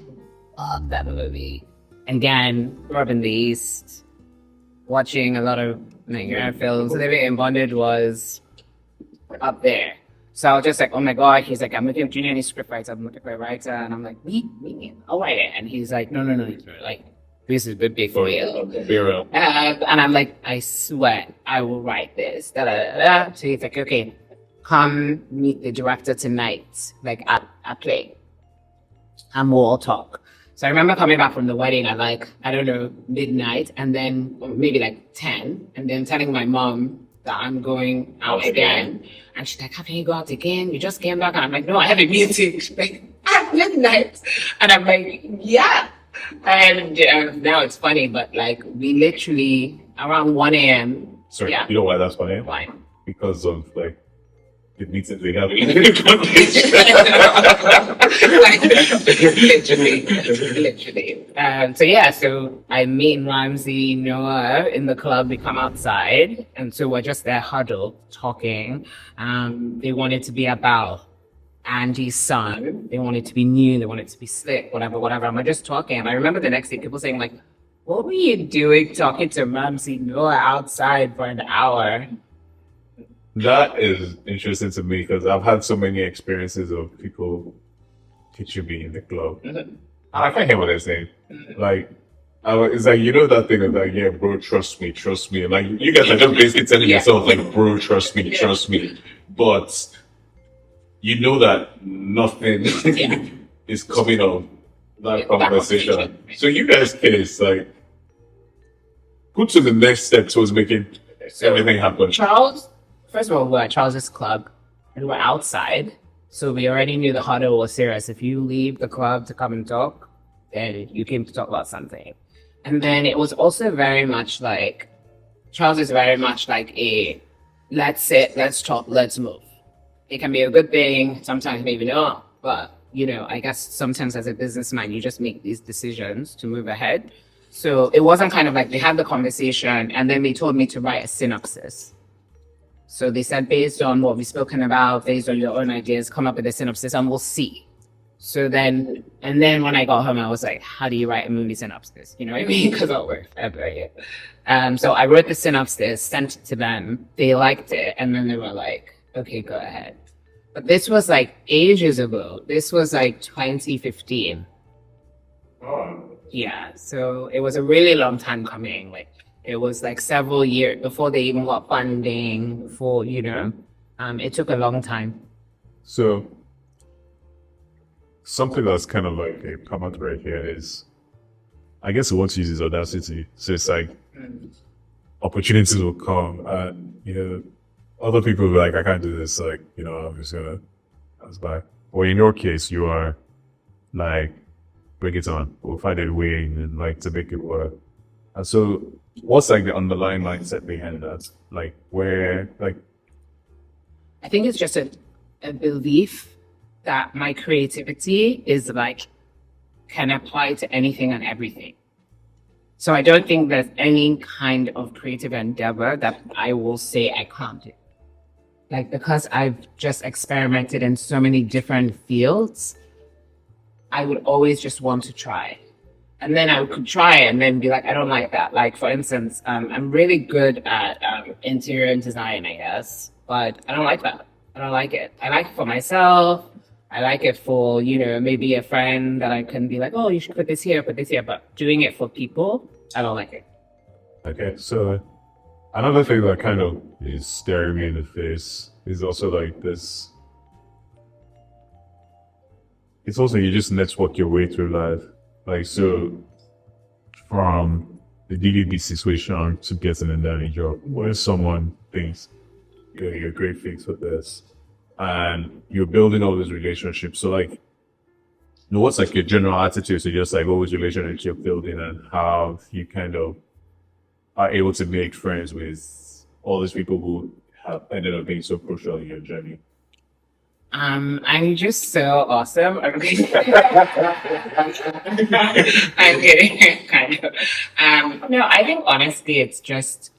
love that movie." And again, grew up in the East, watching a lot of Nigerian films. Living in Bondage was up there. So I was just like, "Oh my God." He's like, "I'm looking for any script writer. I'm looking for a writer." And I'm like, me, I'll write it. And he's like, no. Like, this is big for you. Be real. And I'm like, "I swear, I will write this." Da, da, da, da. So he's like, "Okay, come meet the director tonight, like at play. And we'll all talk." So I remember coming back from the wedding at like, I don't know, midnight, and then maybe like 10, and then telling my mom that I'm going out again. And she's like, "How can you go out again? You just came back." And I'm like, "No, I have a meeting." She's like, "At midnight." And I'm like, "Yeah." And now it's funny, but like we literally around 1 a.m. Sorry, Yeah. you know why that's funny? Why? Because of like the meetings we have. literally. So I meet Ramsey, Noah in the club. We come outside, and so we're just there huddled, talking. They wanted to be about Angie's son. They wanted to be new. They wanted to be slick, whatever. And we're just talking. And I remember the next day, people saying like, "What were you doing talking to Ramsey Noah outside for an hour?" That is interesting to me because I've had so many experiences of people teaching me in the club. I can't hear what they're saying. Like, it's like, you know that thing of like, "Yeah, bro, trust me. And like, you guys are just basically telling yourself like, "Bro, trust me. But you know that nothing is coming of that conversation. So you guys' case, like, who took the next step towards making everything happen? Charles, first of all, we were at Charles's club and we were outside. So we already knew the huddle was serious. If you leave the club to come and talk, then you came to talk about something. And then it was also very much like, Charles is very much like let's sit, let's talk, let's move. It can be a good thing, sometimes maybe not, but you know, I guess sometimes as a businessman, you just make these decisions to move ahead. So it wasn't kind of like they had the conversation and then they told me to write a synopsis. So they said, based on what we've spoken about, based on your own ideas, come up with a synopsis and we'll see. So then when I got home, I was like, how do you write a movie synopsis? You know what I mean? Because I'll work forever. Yeah. So I wrote the synopsis, sent it to them. They liked it. And then they were like, okay, go ahead. But this was like ages ago. This was like 2015. Yeah. So it was a really long time coming. Like, it was like several years before they even got funding, before, you know, it took a long time. So something that's kind of like a common thread here is, I guess we want to use this audacity. So it's like opportunities will come and, you know, other people will be like, I can't do this. Like, you know, I'm just gonna pass by. Or in your case, you are like, bring it on. We'll find a way and like to make it work. And so what's like the underlying mindset behind that? Like where, like, I think it's just a belief that my creativity is like, can apply to anything and everything. So I don't think there's any kind of creative endeavor that I will say I can't do. Like, because I've just experimented in so many different fields, I would always just want to try. And then I could try and then be like, I don't like that. Like, for instance, I'm really good at interior design, I guess, but I don't like that. I don't like it. I like it for myself. I like it for, you know, maybe a friend that I can be like, oh, you should put this here. But doing it for people, I don't like it. okay, so another thing that kind of is staring me in the face is also like this. It's also you just network your way through life. Like, so from the DDB situation to getting a Ndani job, where someone thinks you're a great fit for this and you're building all these relationships. So like, you know, what's like your general attitude to just like what was relationships you're building and how you kind of are able to make friends with all these people who have ended up being so crucial in your journey? I'm just so awesome. I'm kidding. I'm kidding, kind of. No, I think honestly, it's just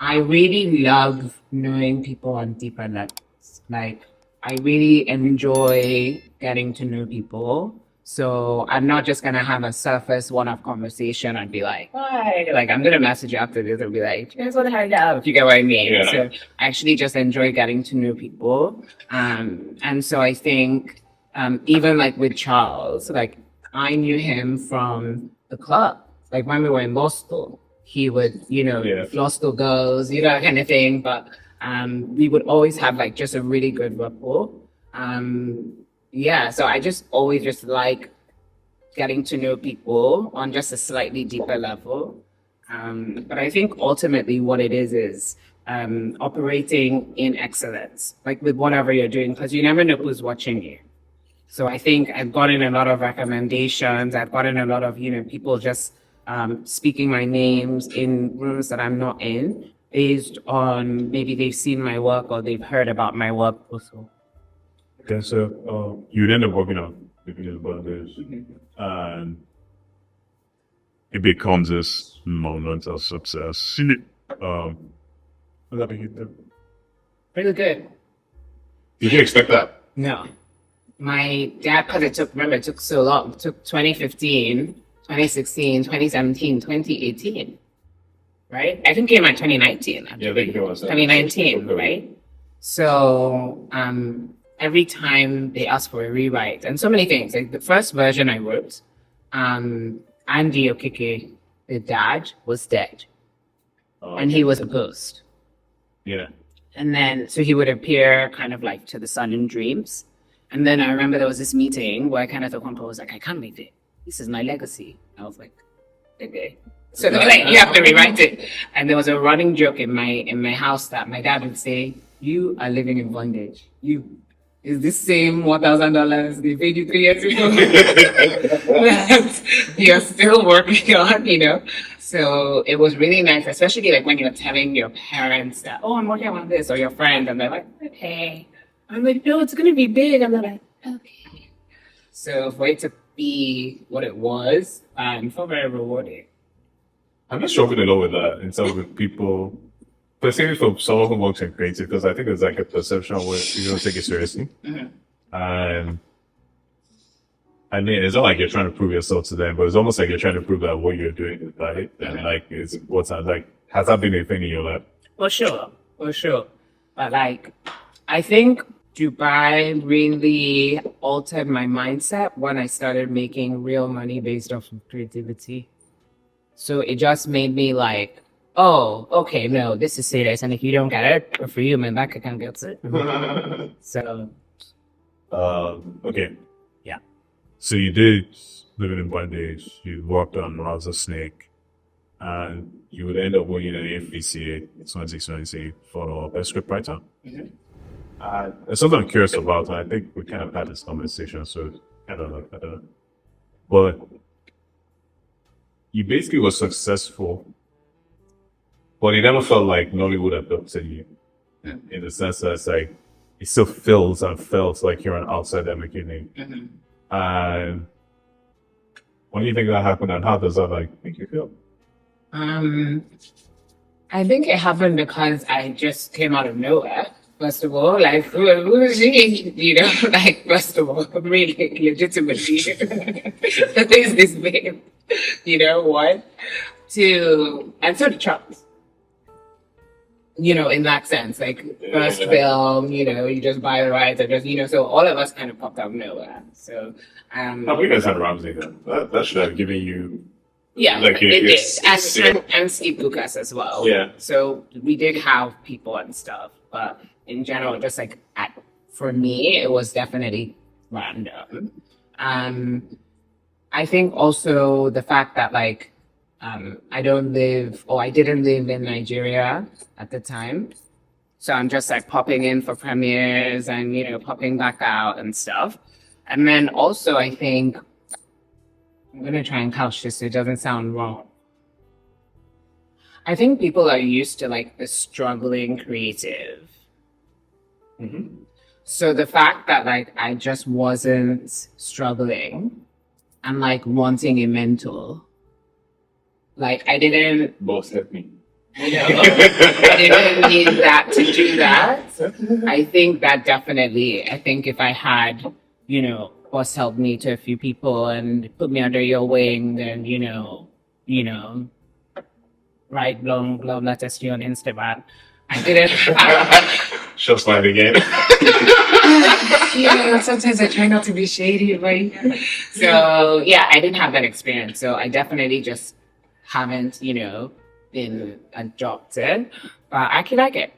I really love knowing people on deeper levels. Like I really enjoy getting to know people. So I'm not just gonna have a surface one-off conversation and be like, "Hi," like I'm gonna message you after this and be like, "You guys want to hang out?" If you get what I mean. Yeah. So I actually just enjoy getting to know people. And so I think even like with Charles, like I knew him from the club. Like when we were in law school, he would, Yeah. law school girls, that kind of thing. But we would always have like just a really good rapport. Yeah, so I just always just like getting to know people on just a slightly deeper level. But I think ultimately what it is operating in excellence, like with whatever you're doing, because you never know who's watching you. So I think I've gotten a lot of recommendations. I've gotten a lot of, people just speaking my names in rooms that I'm not in based on maybe they've seen my work or they've heard about my work also. Okay, so you end up working on Bondage, and it becomes this moment of success. Did Really good. you expect that? No. My dad, because it took so long. It took 2015, 2016, 2017, 2018. Right? I think it came out 2019. Actually. Yeah, I think it was 2019, right? So every time they ask for a rewrite, and so many things. Like the first version I wrote, Andy Okike, the dad, was dead. And he was a ghost. Yeah. And then, so he would appear kind of like to the sun in dreams. And then I remember there was this meeting where kind of the compo was like, I can't leave it. This is my legacy. I was like, okay. So they were like, you have to rewrite it. And there was a running joke in my house that my dad would say, you are living in bondage. Is this same $1,000 they paid you 3 years ago? You're still working on, So it was really nice, especially like when you're telling your parents that, oh, I'm working on this, or your friend, and they're like, okay. I'm like, no, it's going to be big. And they're like, okay. So for it to be what it was, I felt very rewarding. I'm just struggling a lot with that in terms of people, particularly for someone who works in creative, because I think there's like a perception where you don't take it seriously. And I mean, it's not like you're trying to prove yourself to them, but it's almost like you're trying to prove that what you're doing is right. And like, it's what's that, like, has that been a thing in your life? For sure. But like, I think Dubai really altered my mindset when I started making real money based off of creativity. So it just made me like, oh, okay, no, this is serious. And if you don't get it, good for you, my bank account gets it. So. Okay. Yeah. So you did Living in Bondage, you worked on Rattlesnake, and you would end up working at the FBCA 2020 for Best Scriptwriter. There's something I'm curious about, and I think we kind of had this conversation, so I don't know. But you basically were successful, but it never felt like Nollywood adopted you, in the sense that it's like, it still feels and felt like you're an outsider making a name. And when do you think that happened, and how does that make you feel? I think it happened because I just came out of nowhere. First of all, like, who is she? Like, first of all, really, legitimately, who is this babe? What? And so did Charles. In that sense, like, first film, you just buy the rights, and just, so all of us kind of popped out of nowhere. So, How you guys had Ramsey then? That should have given you. Yeah, like it did. And Steve Lucas as well. Yeah. So we did have people and stuff, but in general, just like for me, it was definitely random. I think also the fact that like I didn't live in Nigeria at the time. So I'm just like popping in for premieres and, popping back out and stuff. And then also I think, I'm going to try and couch this so it doesn't sound wrong. I think people are used to like the struggling creative. So the fact that like I just wasn't struggling and like wanting a mentor, like I didn't, Boss help me. you know, I didn't need that to do that. I think that definitely, I think if I had, you know, boss helped me to a few people and put me under your wing, then, you know, write long letters to you on Instagram. I didn't. Shots fired again. You know, sometimes I try not to be shady, but so yeah, I didn't have that experience. So I definitely just haven't, you know, been adopted. But I actually like it.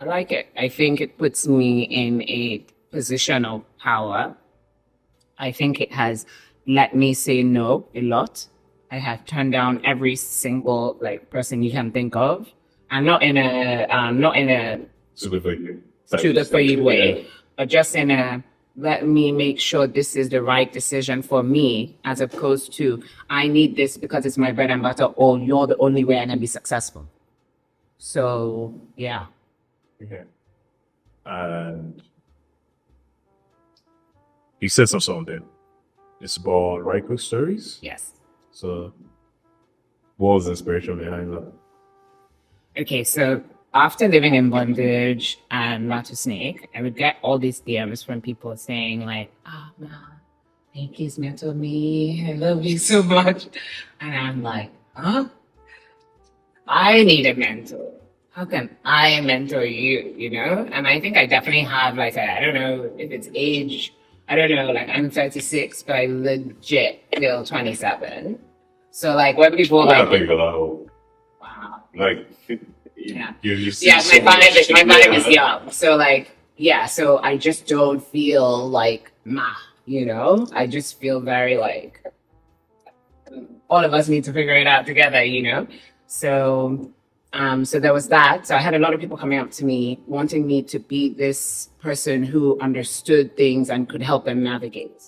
I like it. I think it puts me in a position of power. I think it has let me say no a lot. I have turned down every single like person you can think of, and not in a Super for you. to the for you way, but just in a let me make sure this is the right decision for me, as opposed to I need this because it's my bread and butter, or you're the only way I can be successful. So yeah. Okay. And you said something. It's about Raiko stories. Yes. So, what was the inspiration behind that? Okay, so after living in Bondage and Rattlesnake, I would get all these DMs from people saying like, "Oh man, thank you, mentor me. I love you so much," and I'm like, "Huh? I need a mentor. How can I mentor you? You know?" And I think I definitely have like I don't know if it's age. I don't know. Like I'm 36, but I legit feel 27. So like when people I like, think about that. wow. Like, Yeah. you Yeah, see my so much- vibe is young. So like, yeah, so I just don't feel like you know? I just feel very like all of us need to figure it out together, you know? So so there was that. So I had a lot of people coming up to me wanting me to be this person who understood things and could help them navigate.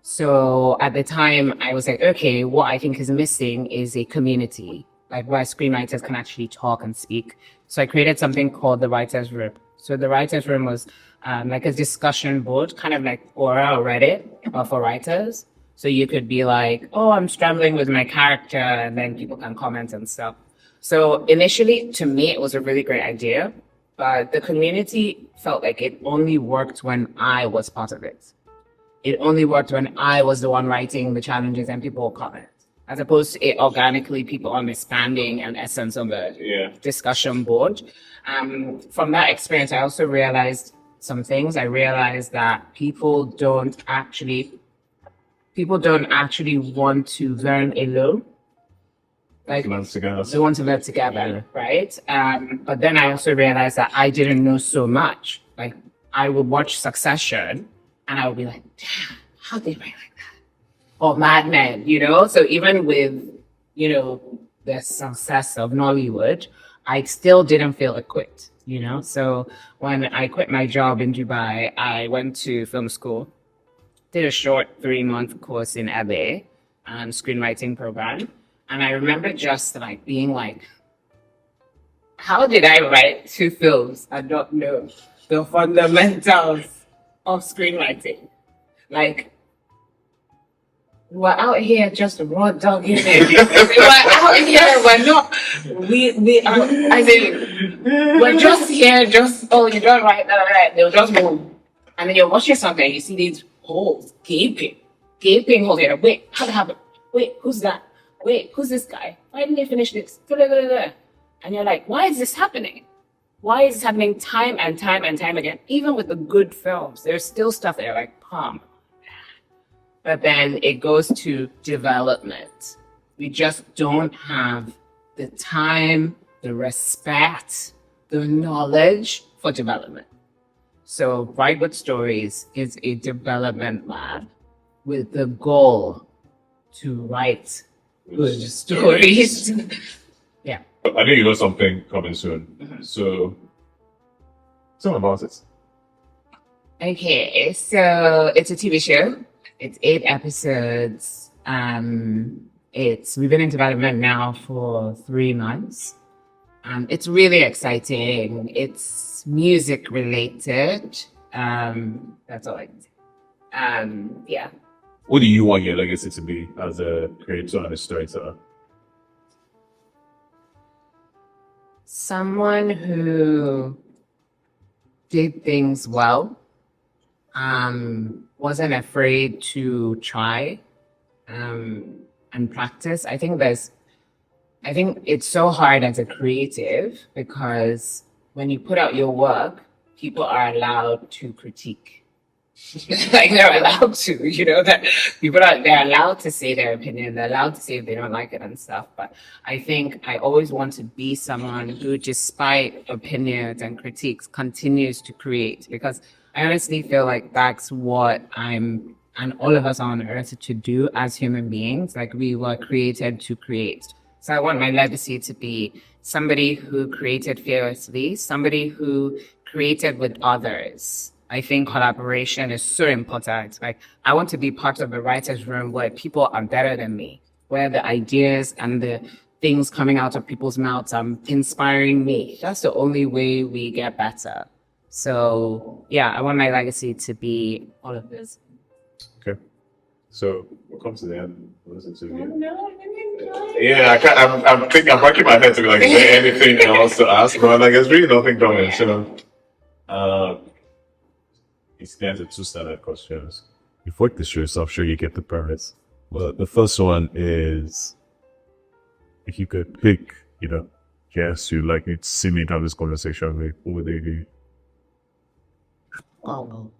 So at the time I was like, okay, what I think is missing is a community, like where screenwriters can actually talk and speak. So I created something called the Writers Room. So the Writers Room was like a discussion board, kind of like Quora or Reddit, but for writers. So you could be like, oh, I'm struggling with my character, and then people can comment and stuff. So initially, to me, it was a really great idea, but the community felt like it only worked when I was part of it. It only worked when I was the one writing the challenges and people would comment, as opposed to it organically people understanding and essence of the discussion board. From that experience, I also realized some things. I realized that people don't actually want to learn alone. Like they want to learn together, right? But then I also realized that I didn't know so much. Like I would watch Succession and I would be like, damn, how they write like that? Or Mad Men, you know? So even with, you know, the success of Nollywood, I still didn't feel equipped, you know? So when I quit my job in Dubai, I went to film school, did a short 3-month course in LA, screenwriting program. And I remember just like being like, how did I write 2 films and not know the fundamentals of screenwriting? Like, we're out here just raw dogging it. We're out here, we're not, we are, I think, we're just here, just, oh, you don't write that, right? They'll just move. And then you're watching something, you see these holes, gaping holes. You're like, wait, how did it happen? Wait, who's that? Wait, who's this guy? Why didn't they finish this? And you're like, why is this happening? Why is this happening time and time and time again? Even with the good films, there's still stuff there like, but then it goes to development. We just don't have the time, the respect, the knowledge for development. So Write Good Stories is a development lab with the goal to write good stories. Yeah. I know you got something coming soon. So, tell me about it. Okay, so it's a TV show. It's 8 episodes. We've been in development now for 3 months. It's really exciting. It's music related. That's all I can say. Yeah. What do you want your legacy to be as a creator and a storyteller? Someone who did things well, wasn't afraid to try, and practice. I think it's so hard as a creative because when you put out your work, people are allowed to critique. Like they're allowed to, that they're allowed to say their opinion, they're allowed to say if they don't like it and stuff. But I think I always want to be someone who, despite opinions and critiques, continues to create, because I honestly feel like that's what I'm and all of us are on earth to do as human beings. Like, we were created to create. So I want my legacy to be somebody who created fearlessly, somebody who created with others. I think collaboration is so important. Like, I want to be part of a writer's room where people are better than me, where the ideas and the things coming out of people's mouths are inspiring me. That's the only way we get better. So yeah, I want my legacy to be all of this. Okay. So we'll come to the end. Listen to you. No, Yeah, I'm racking my head to be like, is there anything else to ask? But like, there's really nothing coming. So, it's the answer to 2 standard questions. You've worked this through, so I'm sure you get the premise. Well, the first one is, if you could pick, guests you'd like me to see me have this conversation with, who would they be? Oh.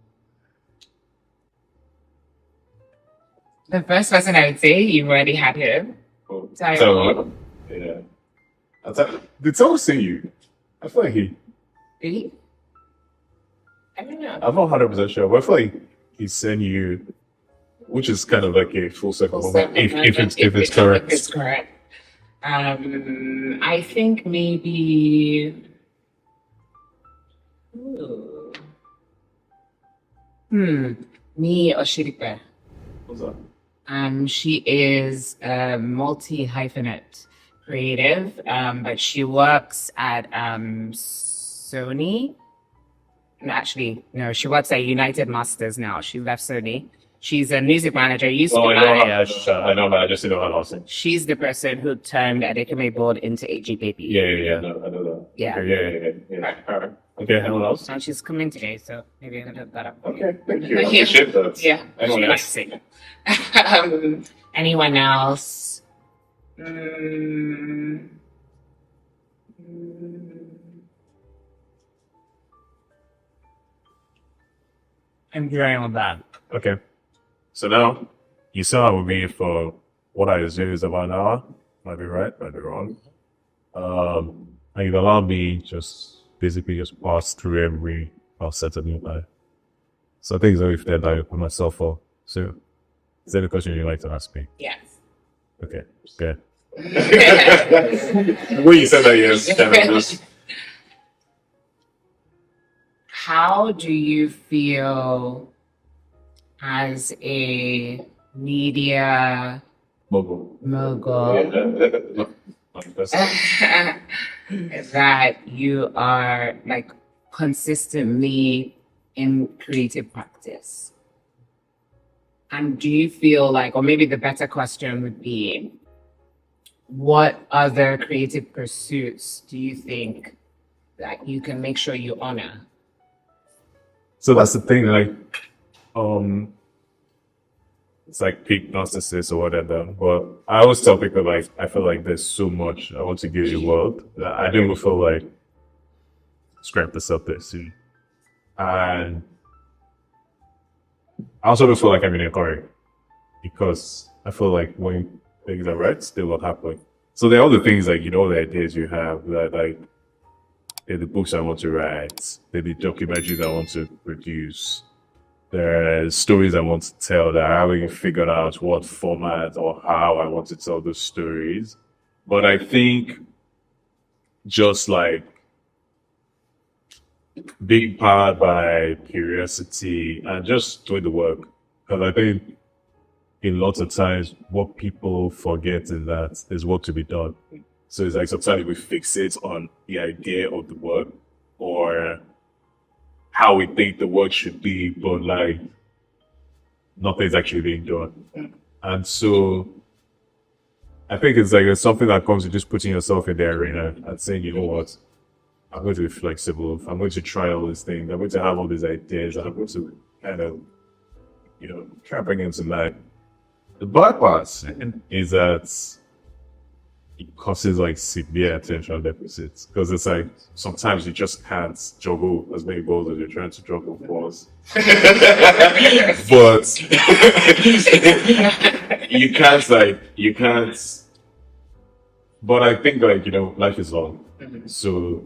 The first person I would say, you've already had him. Oh, So, yeah. Did someone say you? I feel like really? I don't know. I'm not 100% sure, but I feel like he sent you, which is kind of like a full circle moment, if it's correct. If it's correct. I think maybe. Me or Shiripe. What's that? She is a multi-hyphenate creative, but she works at Sony. Actually, no, she works at United Masters now. She left Sony. She's a music manager. I know her. I just didn't know her last name. She's the person who turned Adekame board into AG Baby. Yeah. I know that. Yeah. Okay, yeah. Okay, anyone else? And she's coming today, so maybe I'm gonna look that up. Okay, thank you. I appreciate that. Yeah. Anyone She else? might sing. Anyone else? I'm drawing on that. Okay. So now, you saw with me for what I assume is about an hour. Might be right, might be wrong. And you've allowed me just pass through every facet of your life. So I think it's very fair that I put myself for. So, is there a question you'd like to ask me? Yes. Okay, good. When you said that, yes, kind of just. How do you feel as a media Mogul. that you are like consistently in creative practice? And do you feel like, or maybe the better question would be, what other creative pursuits do you think that you can make sure you honor? So that's the thing, like, it's like peak narcissist or whatever. But I always tell people, like, I feel like there's so much I want to give the world that I don't even feel like scrap this up there soon. And I also don't feel like I'm in a hurry because I feel like when things are right, they will happen. So there are all the things like, the ideas you have that, like, they're the books I want to write, they're the documentaries I want to produce, there are stories I want to tell that I haven't figured out what format or how I want to tell those stories. But I think just like being powered by curiosity and just doing the work. Because I think in lots of times what people forget is that there's work to be done. So it's like sometimes we fixate on the idea of the work or how we think the work should be, but like nothing's actually being done. And so I think it's like it's something that comes with just putting yourself in the arena and saying, you know what, I'm going to be flexible. I'm going to try all these things. I'm going to have all these ideas. I'm going to kind of, you know, try and bring them to life. The bad part is that it causes like severe attention deficits because it's like sometimes you just can't juggle as many balls as you're trying to juggle balls. But you can't. But I think like, you know, life is long, so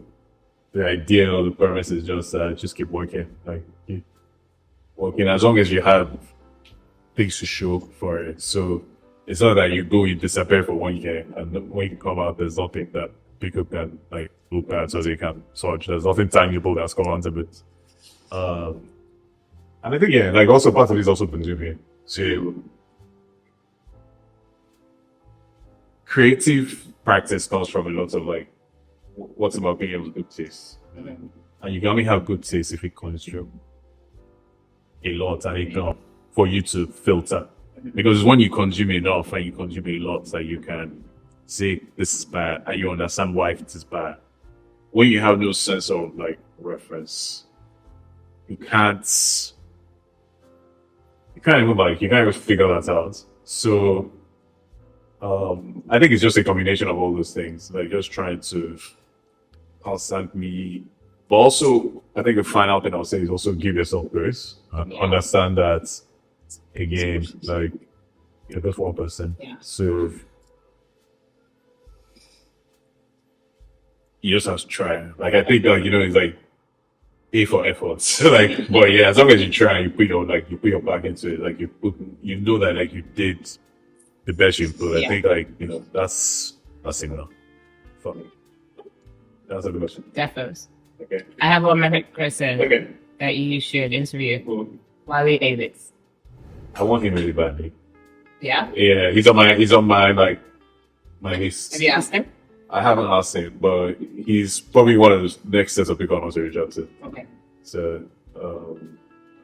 the idea or the premise is just keep working, like keep working as long as you have things to show for it. So it's not that you go, you disappear for 1 year, and when you come out, there's nothing that people can like look at so they can search. There's nothing tangible that's come onto it. And I think yeah, like also part of it is also consuming. So creative practice comes from a lot of like what's about being able to good taste. And you can only have good taste if you consume a lot and enough for you to filter. Because when you consume enough and you consume a lot, that you can say this is bad and you understand why it is bad. When you have no sense of like reference, you can't even figure that out. So I think it's just a combination of all those things, like just trying to constantly, but also I think the final thing I'll say is also give yourself grace and understand that again, like you're just one person. So you just have to try. Like I think like, you know, it's like A for effort. So like, but yeah, as long as you try and you put your back into it, like you know that like you did the best you could. I think like, you know, that's enough for me. That's a good question. Definitely. Okay. I have one more person Okay. that you should interview. Wally Davis. I want him really badly. Yeah? Yeah, he's on my like my list. Have you asked him? I haven't asked him, but he's probably one of the next sets of people I want to reach out to. Okay. So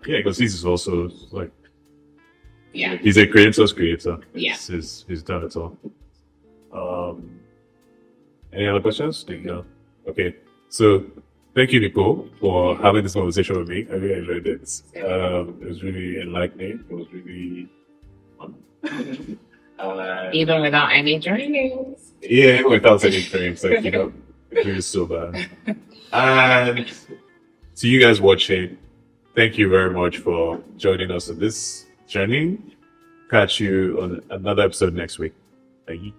yeah, because he's also like Yeah. he's a creator's creator. Yeah. He's done it all. Any other questions? No. Okay. So thank you, Nicole, for having this conversation with me. I really enjoyed it. It was really enlightening. It was really fun. Even without any dreams. Yeah, without any dreams, like, you know, it was so bad. And to you guys watching, thank you very much for joining us on this journey. Catch you on another episode next week. Thank you.